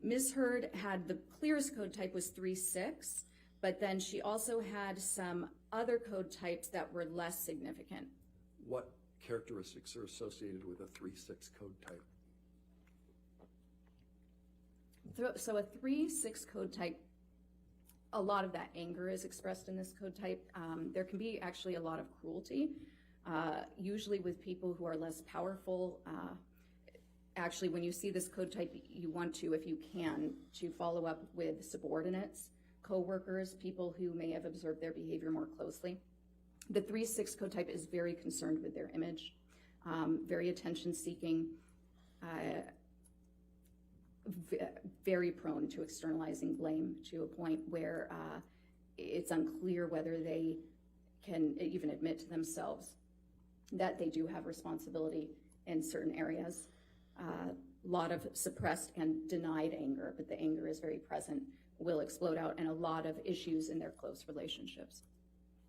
Ms. Hurd had the clearest code type was 3-6, but then she also had some other code types that were less significant. What characteristics are associated with a 3-6 code type? So a 3-6 code type, a lot of that anger is expressed in this code type. There can be actually a lot of cruelty, usually with people who are less powerful. Actually, when you see this code type, you want to, if you can, to follow up with subordinates, co-workers, people who may have observed their behavior more closely. The 3-6 code type is very concerned with their image, very attention-seeking, very prone to externalizing blame to a point where it's unclear whether they can even admit to themselves that they do have responsibility in certain areas. A lot of suppressed and denied anger, but the anger is very present, will explode out, and a lot of issues in their close relationships.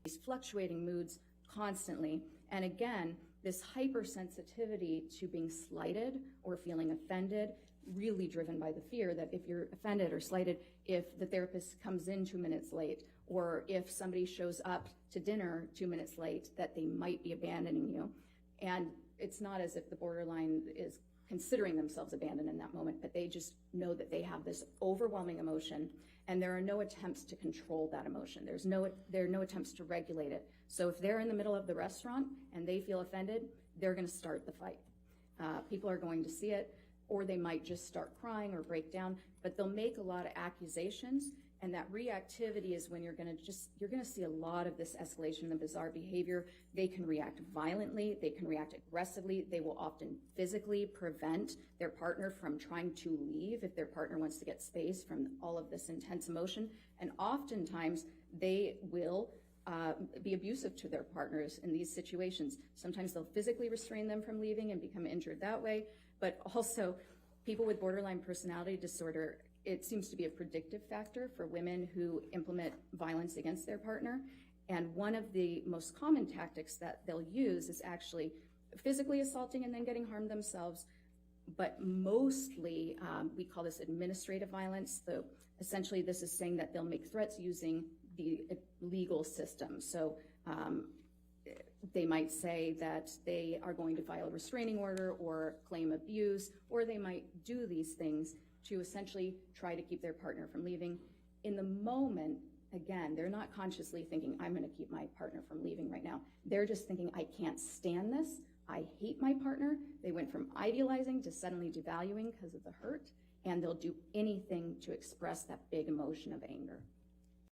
These fluctuating moods constantly, and again, this hypersensitivity to being slighted or feeling offended, really driven by the fear that if you're offended or slighted, if the therapist comes in 2 minutes late, or if somebody shows up to dinner 2 minutes late, that they might be abandoning you. And it's not as if the borderline is considering themselves abandoned in that moment, but they just know that they have this overwhelming emotion, and there are no attempts to control that emotion. There are no attempts to regulate it. So if they're in the middle of the restaurant and they feel offended, they're going to start the fight. People are going to see it, or they might just start crying or break down, but they'll make a lot of accusations, and that reactivity is when you're going to see a lot of this escalation in the bizarre behavior. They can react violently, they can react aggressively, they will often physically prevent their partner from trying to leave if their partner wants to get space from all of this intense emotion, and oftentimes they will be abusive to their partners in these situations. Sometimes they'll physically restrain them from leaving and become injured that way, but also people with borderline personality disorder, it seems to be a predictive factor for women who implement violence against their partner. And one of the most common tactics that they'll use is actually physically assaulting and then getting harmed themselves. But mostly, we call this administrative violence. So essentially, this is saying that they'll make threats using the legal system. So they might say that they are going to file a restraining order or claim abuse, or they might do these things to essentially try to keep their partner from leaving. In the moment, again, they're not consciously thinking, I'm going to keep my partner from leaving right now. They're just thinking, I can't stand this. I hate my partner. They went from idealizing to suddenly devaluing because of the hurt, and they'll do anything to express that big emotion of anger.